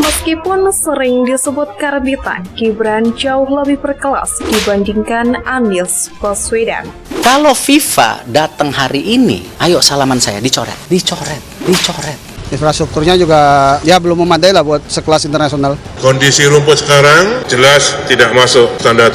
Meskipun sering disebut karbitan, Gibran jauh lebih berkelas dibandingkan Anies Baswedan. Kalau FIFA datang hari ini, ayo salaman saya dicoret. Infrastrukturnya juga ya belum memadai lah buat sekelas internasional. Kondisi rumput sekarang jelas tidak masuk standar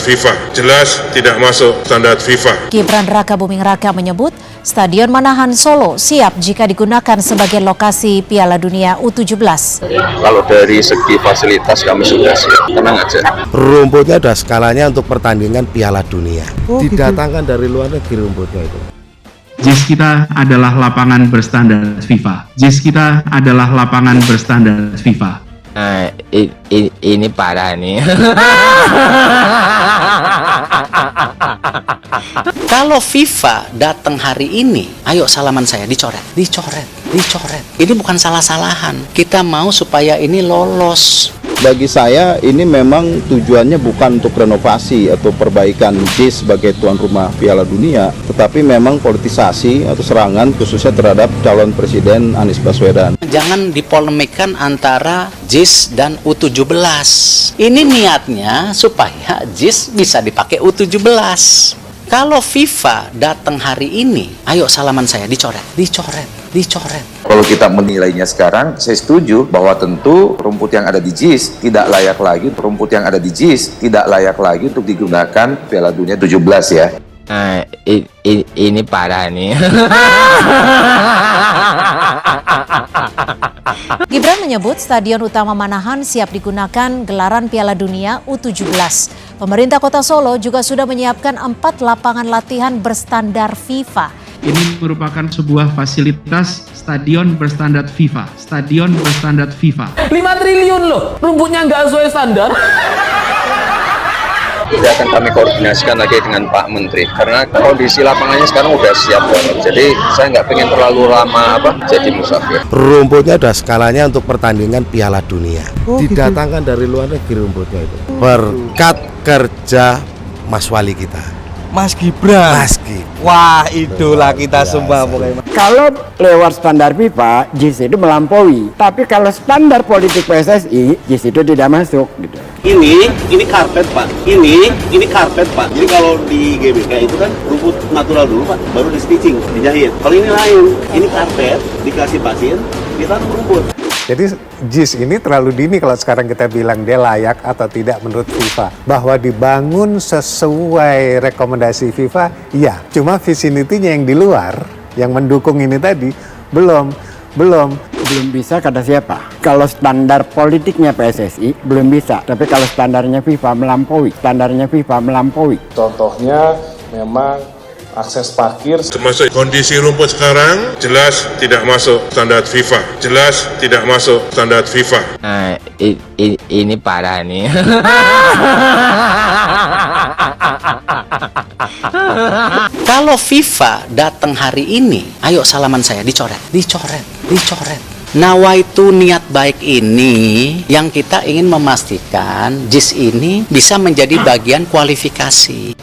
FIFA. Gibran Raka Buming Raka menyebut Stadion Manahan Solo siap jika digunakan sebagai lokasi Piala Dunia U17. Kalau dari segi fasilitas kami sudah siap, tenang aja. Rumputnya ada skalanya untuk pertandingan Piala Dunia. Didatangkan dari luar negeri rumputnya itu. JIS kita adalah lapangan berstandar FIFA. Ini parah nih. Kalau FIFA datang hari ini, ayo salaman saya dicoret. Ini bukan salah-salahan. Kita mau supaya ini lolos. Bagi saya ini memang tujuannya bukan untuk renovasi atau perbaikan JIS sebagai tuan rumah Piala Dunia, tetapi memang politisasi atau serangan khususnya terhadap calon presiden Anies Baswedan. Jangan dipolemikkan antara JIS dan U17. Ini niatnya supaya JIS bisa dipakai U17. Kalau FIFA datang hari ini, ayo salaman saya dicoret. Kalau kita menilainya sekarang, saya setuju bahwa tentu rumput yang ada di JIS tidak layak lagi untuk digunakan Piala Dunia 17 ya. Ini parah nih. Gibran menyebut Stadion Utama Manahan siap digunakan gelaran Piala Dunia U17. Pemerintah Kota Solo juga sudah menyiapkan 4 lapangan latihan berstandar FIFA. Ini merupakan sebuah fasilitas stadion berstandar FIFA. 5 triliun loh, rumputnya nggak sesuai standar. Tidak akan kami koordinasikan lagi dengan Pak Menteri karena kondisi lapangannya sekarang udah siap banget. Jadi saya nggak pengen terlalu lama jadi musafir. Rumputnya ada skalanya untuk pertandingan Piala Dunia. Didatangkan dari luar negeri rumputnya itu. Berkat kerja Mas Wali kita. Mas Gibran. Wah, idola kita semua pokoknya. Kalau lewat standar FIFA, JIS itu melampaui. Tapi kalau standar politik PSSI, JIS itu tidak masuk gitu. Ini karpet Pak. Ini karpet Pak. Jadi kalau di GBK itu kan rumput natural dulu Pak, baru di stitching, dijahit. Kalau ini lain, ini karpet dikasih pasir, kita rumput. Jadi JIS ini terlalu dini kalau sekarang kita bilang dia layak atau tidak menurut FIFA. Bahwa dibangun sesuai rekomendasi FIFA, iya. Cuma vicinity-nya yang di luar, yang mendukung ini tadi, belum bisa kata siapa. Kalau standar politiknya PSSI belum bisa, tapi kalau standarnya FIFA melampaui. Contohnya memang akses parkir. Termasuk kondisi rumput sekarang jelas tidak masuk standar FIFA. Ini parah nih. Kalau FIFA datang hari ini, ayo salaman saya dicoret. Nawaitu niat baik ini yang kita ingin memastikan JIS ini bisa menjadi bagian kualifikasi.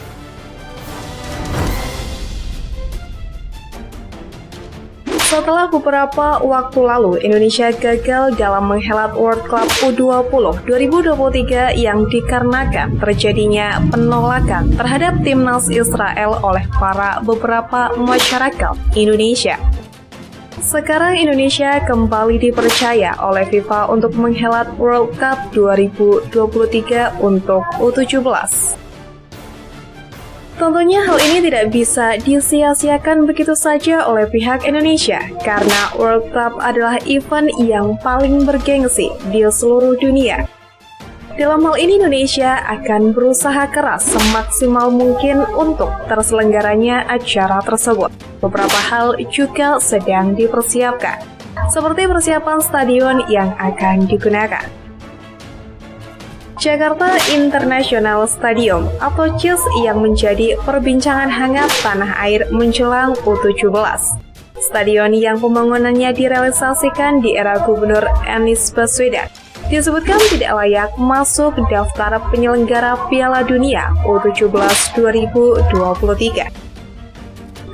Setelah beberapa waktu lalu, Indonesia gagal dalam menghelat World Cup U20 2023 yang dikarenakan terjadinya penolakan terhadap timnas Israel oleh beberapa masyarakat Indonesia. Sekarang Indonesia kembali dipercaya oleh FIFA untuk menghelat World Cup 2023 untuk U17. Tentunya hal ini tidak bisa disia-siakan begitu saja oleh pihak Indonesia karena World Cup adalah event yang paling bergengsi di seluruh dunia. Dalam hal ini Indonesia akan berusaha keras semaksimal mungkin untuk terselenggaranya acara tersebut. Beberapa hal juga sedang dipersiapkan, seperti persiapan stadion yang akan digunakan. Jakarta International Stadium atau JIS yang menjadi perbincangan hangat tanah air menjelang U17. Stadion yang pembangunannya direalisasikan di era Gubernur Anies Baswedan disebutkan tidak layak masuk daftar penyelenggara Piala Dunia U17 2023.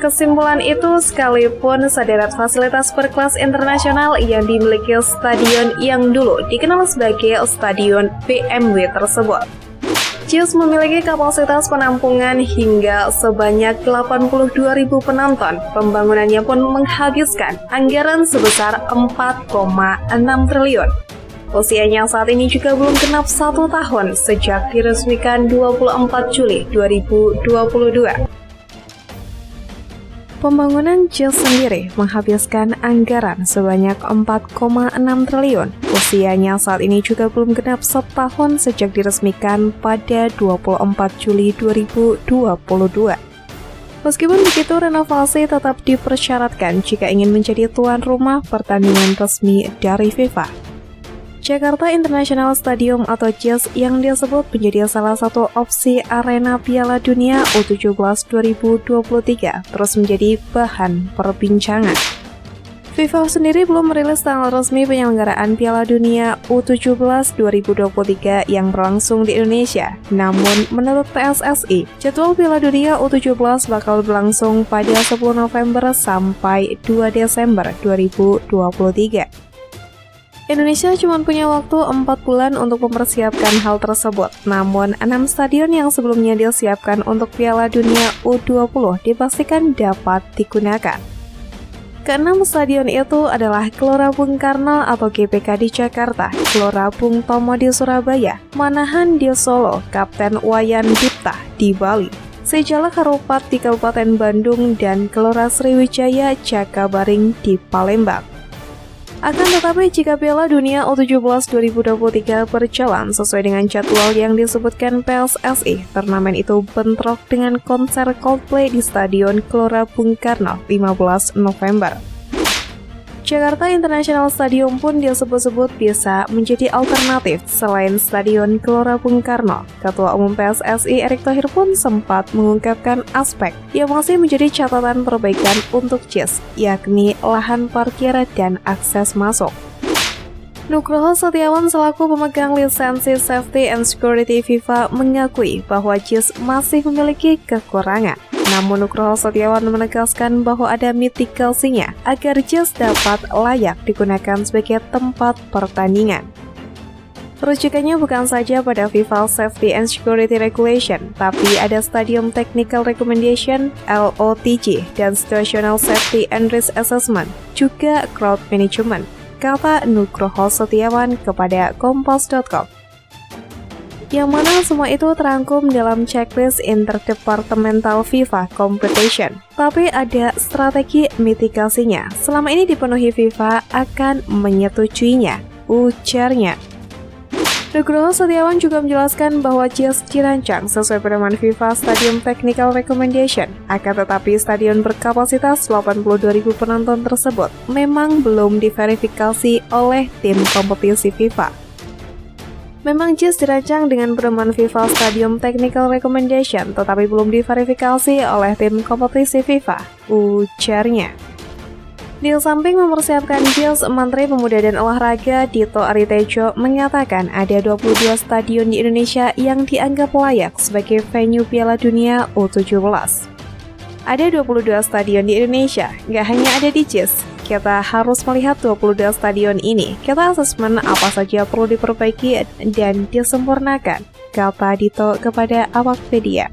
kesimpulan itu, sekalipun sederet fasilitas berkelas internasional yang dimiliki stadion yang dulu dikenal sebagai Stadion BMW tersebut, JIS memiliki kapasitas penampungan hingga sebanyak 82.000 penonton. Pembangunannya pun menghabiskan anggaran sebesar 4,6 triliun. Usianya saat ini juga belum genap 1 tahun sejak diresmikan 24 Juli 2022. Pembangunan JIS sendiri menghabiskan anggaran sebanyak 4,6 triliun. Usianya saat ini juga belum genap 1 tahun sejak diresmikan pada 24 Juli 2022. Meskipun begitu, renovasi tetap dipersyaratkan jika ingin menjadi tuan rumah pertandingan resmi dari FIFA. Jakarta International Stadium atau JIS yang disebut menjadi salah satu opsi arena Piala Dunia U17 2023 terus menjadi bahan perbincangan. FIFA sendiri belum merilis tanggal resmi penyelenggaraan Piala Dunia U17 2023 yang berlangsung di Indonesia. Namun, menurut PSSI, jadwal Piala Dunia U17 bakal berlangsung pada 10 November sampai 2 Desember 2023. Indonesia cuma punya waktu 4 bulan untuk mempersiapkan hal tersebut. Namun, 6 stadion yang sebelumnya disiapkan untuk Piala Dunia U20 dipastikan dapat digunakan. Keenam stadion itu adalah Gelora Bung Karno atau GBK di Jakarta, Gelora Bung Tomo di Surabaya, Manahan di Solo, Kapten Wayan Dipta di Bali, Sejalak Harupat di Kabupaten Bandung, dan Gelora Sriwijaya Jakabaring di Palembang. Akan tetapi jika Piala Dunia U17 2023 berjalan sesuai dengan jadwal yang disebutkan PSSI, turnamen itu bentrok dengan konser Coldplay di Stadion Gelora Bung Karno 15 November. Jakarta International Stadium pun disebut-sebut bisa menjadi alternatif selain Stadion Gelora Bung Karno. Ketua Umum PSSI Erick Thohir pun sempat mengungkapkan aspek yang masih menjadi catatan perbaikan untuk JIS, yakni lahan parkir dan akses masuk. Nugroho Setiawan selaku pemegang lisensi Safety and Security FIFA mengakui bahwa JIS masih memiliki kekurangan. Namun Nugroho Setiawan menegaskan bahwa ada mitigasinya agar JIS dapat layak digunakan sebagai tempat pertandingan. Rujukannya bukan saja pada FIFA Safety and Security Regulation, tapi ada Stadium Technical Recommendation (LOTG) dan Situational Safety and Risk Assessment, juga Crowd Management, kata Nugroho Setiawan kepada Kompas.com. Yang mana semua itu terangkum dalam checklist Interdepartmental FIFA Competition. Tapi ada strategi mitigasinya. Selama ini dipenuhi, FIFA akan menyetujuinya, ujarnya. Nugroho Setiawan juga menjelaskan bahwa JIS dirancang sesuai pedoman FIFA Stadium Technical Recommendation. Akan tetapi stadion berkapasitas 82.000 penonton tersebut memang belum diverifikasi oleh tim kompetisi FIFA. Memang JIS dirancang dengan pedoman FIFA Stadium Technical Recommendation, tetapi belum diverifikasi oleh tim kompetisi FIFA, ujarnya. Di samping mempersiapkan JIS, Menteri Pemuda dan Olahraga Dito Aritejo mengatakan ada 22 stadion di Indonesia yang dianggap layak sebagai venue Piala Dunia U17. Ada 22 stadion di Indonesia, nggak hanya ada di JIS. Kita harus melihat 22 stadion ini. Kita asesmen apa saja perlu diperbaiki dan disempurnakan, kata Dito kepada awak media.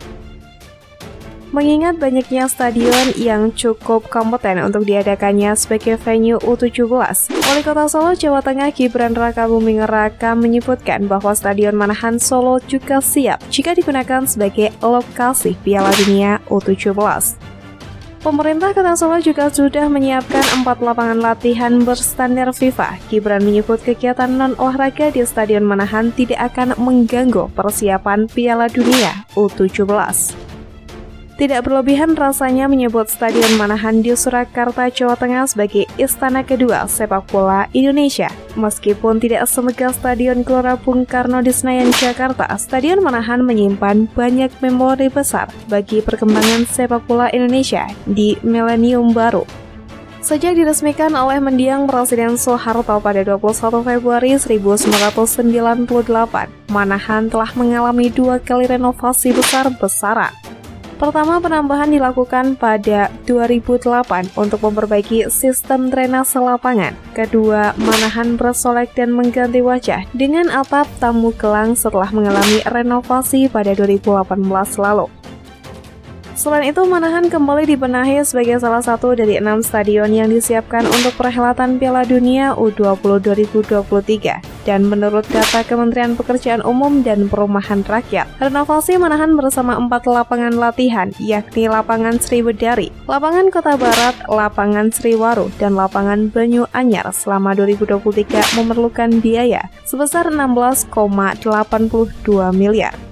Mengingat banyaknya stadion yang cukup kompeten untuk diadakannya sebagai venue U17, Wali Kota Solo, Jawa Tengah Gibran Rakabuming Raka menyebutkan bahwa Stadion Manahan Solo juga siap jika digunakan sebagai lokasi Piala Dunia U17. Pemerintah Kota Solo juga sudah menyiapkan 4 lapangan latihan berstandar FIFA. Gibran menyebut kegiatan non-olahraga di Stadion Manahan tidak akan mengganggu persiapan Piala Dunia U17. Tidak berlebihan rasanya menyebut Stadion Manahan di Surakarta, Jawa Tengah sebagai istana kedua sepak bola Indonesia. Meskipun tidak semegah Stadion Gelora Bung Karno di Senayan, Jakarta, Stadion Manahan menyimpan banyak memori besar bagi perkembangan sepak bola Indonesia di milenium baru. Sejak diresmikan oleh mendiang Presiden Soeharto pada 21 Februari 1998, Manahan telah mengalami 2 kali renovasi besar-besaran. Pertama, penambahan dilakukan pada 2008 untuk memperbaiki sistem drainase lapangan. Kedua, Manahan bersolek dan mengganti wajah dengan atap tamu kelang setelah mengalami renovasi pada 2018 lalu. Selain itu, Manahan kembali dibenahi sebagai salah satu dari 6 stadion yang disiapkan untuk perhelatan Piala Dunia U20 2023. Dan menurut data Kementerian Pekerjaan Umum dan Perumahan Rakyat, renovasi Manahan bersama 4 lapangan latihan, yakni Lapangan Sriwedari, Lapangan Kota Barat, Lapangan Sriwaru, dan Lapangan Banyu Anyar selama 2023 memerlukan biaya sebesar 16,82 miliar.